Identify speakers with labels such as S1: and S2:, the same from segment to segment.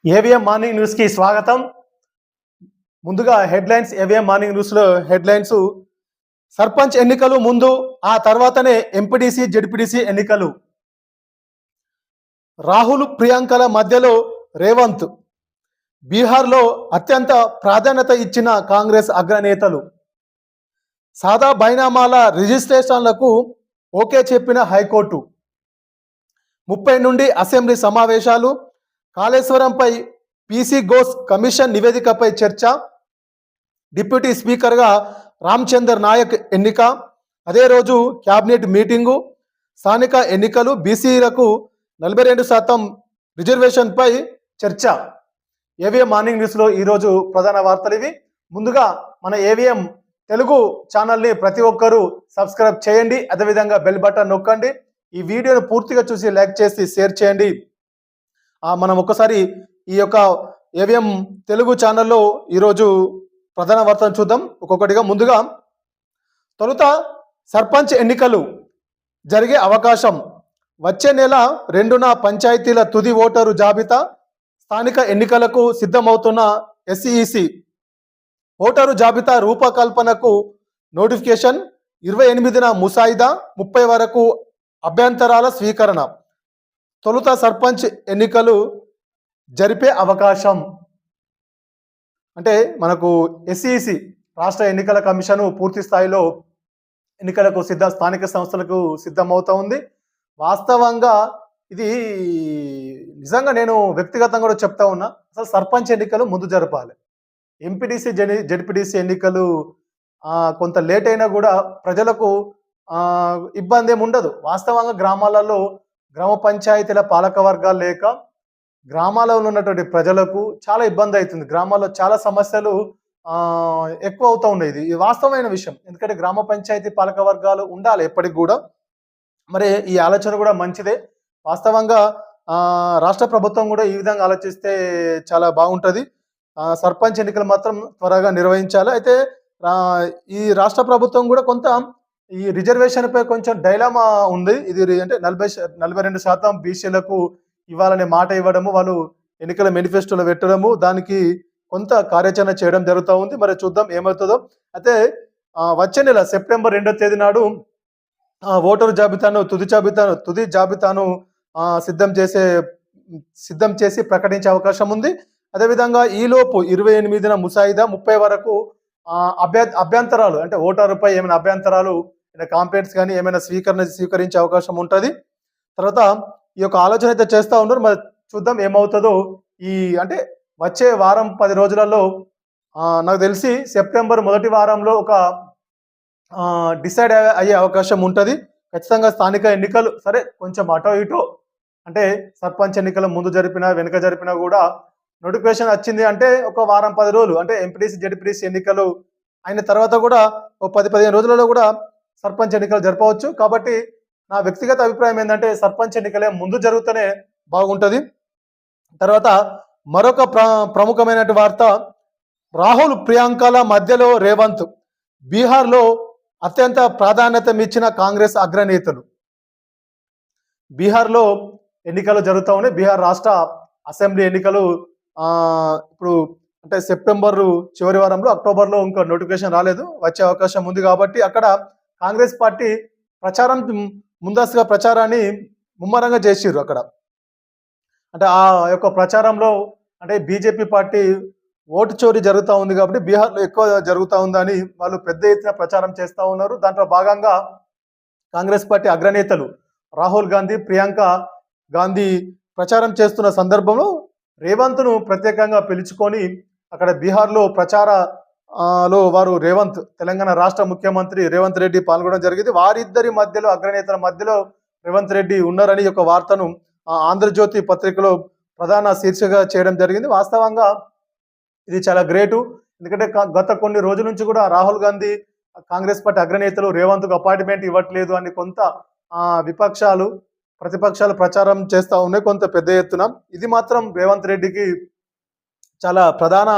S1: AVM morning news కి స్వాగతం. ముందుగా హెడ్లైన్స్. ఏవిఎం మార్నింగ్ న్యూస్ లో హెడ్లైన్స్: సర్పంచ్ ఎన్నికలు ముందు, ఆ తర్వాతనే ఎంపీటీసీ జెడ్పీటీసీ ఎన్నికలు. రాహుల్ ప్రియాంకల మధ్యలో రేవంత్. బీహార్లో అత్యంత ప్రాధాన్యత ఇచ్చిన కాంగ్రెస్ అగ్రనేతలు. సాదా బైనామాల రిజిస్ట్రేషన్లకు ఓకే చెప్పిన హైకోర్టు. 30 నుండి అసెంబ్లీ సమావేశాలు. కాళేశ్వరంపై పీసీ ఘోష్ కమిషన్ నివేదికపై చర్చ. డిప్యూటీ స్పీకర్గా రామచందర్ నాయక్ ఎన్నిక. అదే రోజు క్యాబినెట్ మీటింగు. స్థానిక ఎన్నికలు. బీసీలకు 42% రిజర్వేషన్పై చర్చ. ఏవిఎం మార్నింగ్ న్యూస్లో ఈరోజు ప్రధాన వార్తలు ఇవి. ముందుగా మన ఏవిఎం తెలుగు ఛానల్ని ప్రతి ఒక్కరూ సబ్స్క్రైబ్ చేయండి. అదేవిధంగా బెల్ బటన్ నొక్కండి. ఈ వీడియోను పూర్తిగా చూసి లైక్ చేసి షేర్ చేయండి. మనం ఒక్కసారి ఈ యొక్క ఏవిఎం తెలుగు ఛానల్లో ఈరోజు ప్రధాన వార్తను చూద్దాం ఒక్కొక్కటిగా. ముందుగా తొలుత సర్పంచ్ ఎన్నికలు జరిగే అవకాశం. వచ్చే నెల 2న పంచాయతీల తుది ఓటరు జాబితా. స్థానిక ఎన్నికలకు సిద్ధమవుతున్న ఎస్ఈసి. ఓటరు జాబితా రూపకల్పనకు నోటిఫికేషన్. 28న ముసాయిదా. 30 వరకు అభ్యంతరాల స్వీకరణ. తొలుత సర్పంచ్ ఎన్నికలు జరిపే అవకాశం. అంటే మనకు ఎస్ఈసి రాష్ట్ర ఎన్నికల కమిషన్ పూర్తి స్థాయిలో ఎన్నికలకు స్థానిక సంస్థలకు సిద్ధమవుతా ఉంది. వాస్తవంగా ఇది నిజంగా నేను వ్యక్తిగతంగా కూడా చెప్తా ఉన్నా, అసలు సర్పంచ్ ఎన్నికలు ముందు జరపాలి. ఎంపీటీసీ జెడ్పీటీసీ ఎన్నికలు కొంత లేట్ అయినా కూడా ప్రజలకు ఇబ్బంది ఏమి ఉండదు. వాస్తవంగా గ్రామాలలో గ్రామ పంచాయతీల పాలక వర్గాలు లేక గ్రామాలలో ఉన్నటువంటి ప్రజలకు చాలా ఇబ్బంది అవుతుంది. గ్రామాల్లో చాలా సమస్యలు ఎక్కువ అవుతూ ఉన్నాయి. ఇది వాస్తవమైన విషయం. ఎందుకంటే గ్రామ పంచాయతీ పాలక వర్గాలు ఉండాలి ఎప్పటికి కూడా. మరి ఈ ఆలోచన కూడా మంచిదే. వాస్తవంగా రాష్ట్ర ప్రభుత్వం కూడా ఈ విధంగా ఆలోచిస్తే చాలా బాగుంటుంది. సర్పంచ్ ఎన్నికలు మాత్రం త్వరగా నిర్వహించాలి. అయితే ఈ రాష్ట్ర ప్రభుత్వం కూడా కొంత ఈ రిజర్వేషన్ పై కొంచెం డైలామా ఉంది. ఇది అంటే 42% బీసీలకు ఇవ్వాలనే మాట ఇవ్వడము, వాళ్ళు ఎన్నికల మేనిఫెస్టోలో పెట్టడము, దానికి కొంత కార్యాచరణ చేయడం జరుగుతూ ఉంది. మరి చూద్దాం ఏమవుతుందో. అయితే వచ్చే నెల సెప్టెంబర్ 2వ తేదీ నాడు ఓటరు జాబితాను తుది జాబితాను సిద్ధం చేసి ప్రకటించే అవకాశం ఉంది. అదేవిధంగా ఈలోపు 28న ముసాయిదా. 30 వరకు అభ్యంతరాలు అంటే ఓటరుపై ఏమైనా అభ్యంతరాలు, కాంప్లైంట్స్ కానీ ఏమైనా స్వీకరించే అవకాశం ఉంటుంది. తర్వాత ఈ యొక్క ఆలోచన అయితే చేస్తూ ఉన్నారు. మరి చూద్దాం ఏమవుతుందో. అంటే వచ్చే వారం 10 రోజులలో నాకు తెలిసి సెప్టెంబర్ మొదటి వారంలో ఒక డిసైడ్ అయ్యే అవకాశం ఉంటుంది. ఖచ్చితంగా స్థానిక ఎన్నికలు సరే కొంచెం అటో ఇటో, అంటే సర్పంచ్ ఎన్నికలు ముందు జరిపినా వెనుక జరిపినా కూడా నోటిఫికేషన్ వచ్చింది అంటే ఒక వారం 10 రోజులు, అంటే ఎంపీటీసీ జెడ్పీటీసీ ఎన్నికలు అయిన తర్వాత కూడా ఒక 10-15 రోజులలో కూడా సర్పంచ్ ఎన్నికలు జరపవచ్చు. కాబట్టి నా వ్యక్తిగత అభిప్రాయం ఏంటంటే సర్పంచ్ ఎన్నికలే ముందు జరుగుతూనే బాగుంటుంది. తర్వాత మరొక ప్రముఖమైనటువంటి వార్త: రాహుల్ ప్రియాంకల మధ్యలో రేవంత్. బీహార్లో అత్యంత ప్రాధాన్యత ఇచ్చిన కాంగ్రెస్ అగ్రనేతలు. బీహార్లో ఎన్నికలు జరుగుతూ ఉన్నాయి. బీహార్ రాష్ట్ర అసెంబ్లీ ఎన్నికలు ఇప్పుడు అంటే సెప్టెంబర్ చివరి వారంలో, అక్టోబర్లో ఇంకా నోటిఫికేషన్ రాలేదు, వచ్చే అవకాశం ఉంది. కాబట్టి అక్కడ కాంగ్రెస్ పార్టీ ముందస్తుగా ప్రచారాన్ని ముమ్మరంగా చేసిర్రు. అక్కడ అంటే ఆ యొక్క ప్రచారంలో అంటే బీజేపీ పార్టీ ఓటు చోరీ జరుగుతూ ఉంది కాబట్టి బీహార్లో ఎక్కువ జరుగుతూ ఉందని వాళ్ళు పెద్ద ఎత్తున ప్రచారం చేస్తూ ఉన్నారు. దాంట్లో భాగంగా కాంగ్రెస్ పార్టీ అగ్రనేతలు రాహుల్ గాంధీ, ప్రియాంక గాంధీ ప్రచారం చేస్తున్న సందర్భంలో రేవంత్ను ప్రత్యేకంగా పిలుచుకొని అక్కడ బీహార్లో ప్రచారలో వారు తెలంగాణ రాష్ట్ర ముఖ్యమంత్రి రేవంత్ రెడ్డి పాల్గొనడం జరిగింది. వారిద్దరి మధ్యలో, అగ్రనేతల మధ్యలో రేవంత్ రెడ్డి ఉన్నారని ఒక వార్తను ఆంధ్రజ్యోతి పత్రికలో ప్రధాన శీర్షికగా చేయడం జరిగింది. వాస్తవంగా ఇది చాలా గ్రేటు. ఎందుకంటే గత కొన్ని రోజుల నుంచి కూడా రాహుల్ గాంధీ, కాంగ్రెస్ పార్టీ అగ్రనేతలు రేవంత్కు అపాయింట్మెంట్ ఇవ్వట్లేదు అని కొంత ప్రతిపక్షాలు ప్రచారం చేస్తూ ఉన్నాయి కొంత పెద్ద ఎత్తున. ఇది మాత్రం రేవంత్ రెడ్డికి చాలా ప్రధాన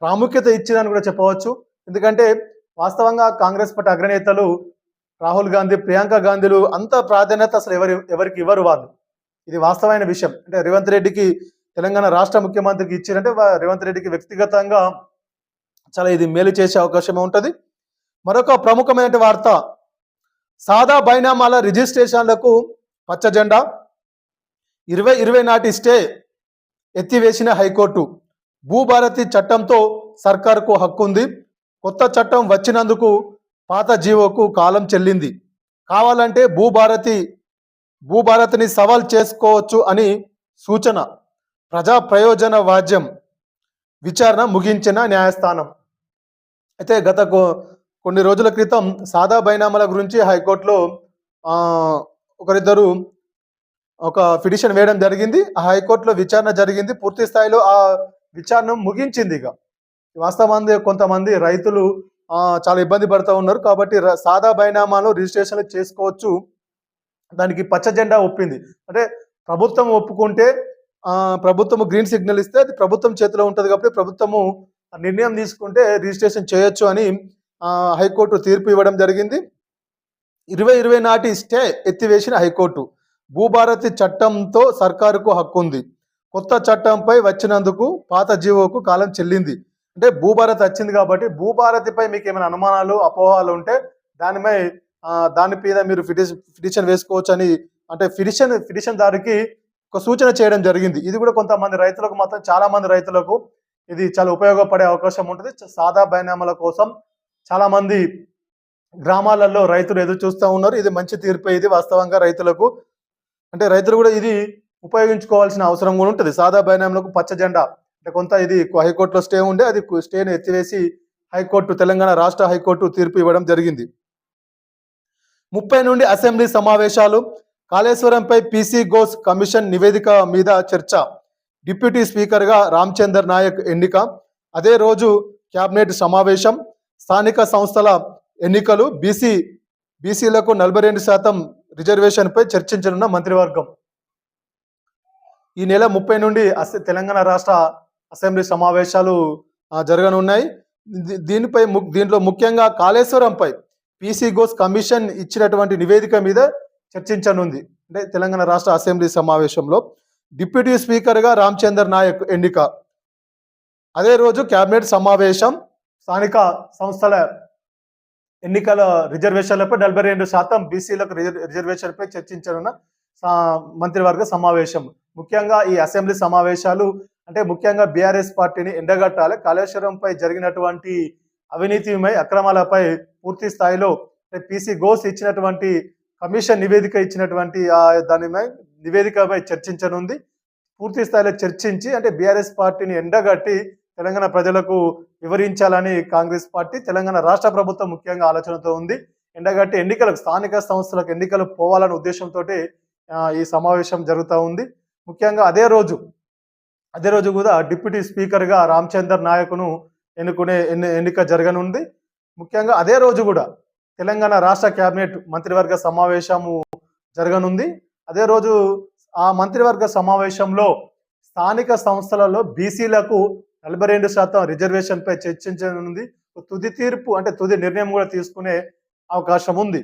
S1: ప్రాముఖ్యత ఇచ్చిందని కూడా చెప్పవచ్చు. ఎందుకంటే వాస్తవంగా కాంగ్రెస్ పార్టీ అగ్రనేతలు రాహుల్ గాంధీ, ప్రియాంక గాంధీలు అంత ప్రాధాన్యత అసలు ఎవరికి ఇవ్వరు వాళ్ళు. ఇది వాస్తవమైన విషయం. అంటే రేవంత్ రెడ్డికి తెలంగాణ రాష్ట్ర ముఖ్యమంత్రికి ఇచ్చిరంటే రేవంత్ రెడ్డికి వ్యక్తిగతంగా చాలా ఇది మేలు చేసే అవకాశం ఉంటుంది. మరొక ప్రముఖమైన వార్త, సాదా బైనామాల రిజిస్ట్రేషన్లకు పచ్చ జెండా, 2020 నాటి స్టే ఎత్తివేసిన హైకోర్టు. భూభారతి చట్టంతో సర్కారుకు హక్కు ఉంది. కొత్త చట్టం వచ్చినందుకు పాత జీవోకు కాలం చెల్లింది. కావాలంటే భూభారతిని సవాల్ చేసుకోవచ్చు అని సూచన. ప్రజా ప్రయోజన వాద్యం విచారణ ముగించిన న్యాయస్థానం. అయితే గత కొన్ని రోజుల క్రితం సాదా బైనామాల గురించి హైకోర్టులో ఒకరిద్దరు ఒక పిటిషన్ వేయడం జరిగింది. ఆ హైకోర్టులో విచారణ జరిగింది. పూర్తి స్థాయిలో ఆ విచారణ ముగించింది. ఇక వాస్తవానికి కొంతమంది రైతులు చాలా ఇబ్బంది పడుతూ ఉన్నారు. కాబట్టి సాదా బైనామాలు రిజిస్ట్రేషన్లు చేసుకోవచ్చు, దానికి పచ్చ జెండా ఒప్పింది. అంటే ప్రభుత్వం ఒప్పుకుంటే, ప్రభుత్వము గ్రీన్ సిగ్నల్ ఇస్తే అది ప్రభుత్వం చేతిలో ఉంటుంది. కాబట్టి ప్రభుత్వము నిర్ణయం తీసుకుంటే రిజిస్ట్రేషన్ చేయొచ్చు అని హైకోర్టు తీర్పు ఇవ్వడం జరిగింది. 2020 నాటి స్టే ఎత్తివేసిన హైకోర్టు. భూభారతి చట్టంతో సర్కారుకు హక్కు ఉంది. కొత్త చట్టంపై వచ్చినందుకు పాత జీవోకు కాలం చెల్లింది. అంటే భూభారతి వచ్చింది కాబట్టి భూభారతిపై మీకు ఏమైనా అనుమానాలు అపోహాలు ఉంటే దాని మీద మీరు పిటిషన్ వేసుకోవచ్చు అని, అంటే పిటిషన్ దారికి ఒక సూచన చేయడం జరిగింది. ఇది కూడా కొంతమంది రైతులకు, మాత్రం చాలా మంది రైతులకు ఇది చాలా ఉపయోగపడే అవకాశం ఉంటుంది. సాదా బైనామాల కోసం చాలా మంది గ్రామాలలో రైతులు ఎదురు చూస్తూ ఉన్నారు. ఇది మంచి తీర్పు. ఇది వాస్తవంగా రైతులకు, అంటే రైతులు కూడా ఇది ఉపయోగించుకోవాల్సిన అవసరం కూడా ఉంటుంది. సాదా బైనామాలకు పచ్చ జెండా, అంటే కొంత ఇది హైకోర్టులో స్టే ఉండే, అది స్టేను ఎత్తివేసి హైకోర్టు, తెలంగాణ రాష్ట్ర హైకోర్టు తీర్పు ఇవ్వడం జరిగింది. 30 నుండి అసెంబ్లీ సమావేశాలు. కాళేశ్వరంపై పీసీ ఘోష్ కమిషన్ నివేదిక మీద చర్చ. డిప్యూటీ స్పీకర్గా రామచందర్ నాయక్ ఎన్నిక. అదే రోజు క్యాబినెట్ సమావేశం. స్థానిక సంస్థల ఎన్నికలు. బీసీలకు 42% రిజర్వేషన్పై చర్చించనున్న మంత్రివర్గం. ఈ నెల 30 నుండి తెలంగాణ రాష్ట్ర అసెంబ్లీ సమావేశాలు జరగనున్నాయి. దీంట్లో ముఖ్యంగా కాళేశ్వరంపై పీసీ ఘోష్ కమిషన్ ఇచ్చినటువంటి నివేదిక మీద చర్చించనుంది. అంటే తెలంగాణ రాష్ట్ర అసెంబ్లీ సమావేశంలో డిప్యూటీ స్పీకర్గా రామచందర్ నాయక్ ఎన్నిక. అదే రోజు క్యాబినెట్ సమావేశం. స్థానిక సంస్థల ఎన్నికల రిజర్వేషన్లపై 42% బీసీలకు రిజర్వేషన్పై చర్చించనున్న మంత్రివర్గ సమావేశం. ముఖ్యంగా ఈ అసెంబ్లీ సమావేశాలు అంటే ముఖ్యంగా బీఆర్ఎస్ పార్టీని ఎండగట్టాలి. కాళేశ్వరంపై జరిగినటువంటి అవినీతిమై అక్రమాలపై పూర్తి స్థాయిలో పీసీ ఘోష్ ఇచ్చినటువంటి కమిషన్ నివేదిక ఇచ్చినటువంటి దానిపై నివేదికపై చర్చించనుంది. పూర్తి స్థాయిలో చర్చించి అంటే బీఆర్ఎస్ పార్టీని ఎండగట్టి తెలంగాణ ప్రజలకు వివరించాలని కాంగ్రెస్ పార్టీ, తెలంగాణ రాష్ట్ర ప్రభుత్వం ముఖ్యంగా ఆలోచనతో ఉంది. ఎండగట్టి ఎన్నికలకు, స్థానిక సంస్థలకు ఎన్నికలు పోవాలనే ఉద్దేశంతో ఈ సమావేశం జరుగుతూ ఉంది. ముఖ్యంగా అదే రోజు కూడా డిప్యూటీ స్పీకర్గా రామచందర్ నాయక్ను ఎన్నిక జరగనుంది. ముఖ్యంగా అదే రోజు కూడా తెలంగాణ రాష్ట్ర కేబినెట్ మంత్రివర్గ సమావేశము జరగనుంది. అదే రోజు ఆ మంత్రివర్గ సమావేశంలో స్థానిక సంస్థలలో బీసీలకు 42% రిజర్వేషన్పై చర్చించనుంది. తుది తీర్పు అంటే తుది నిర్ణయం కూడా తీసుకునే అవకాశం ఉంది.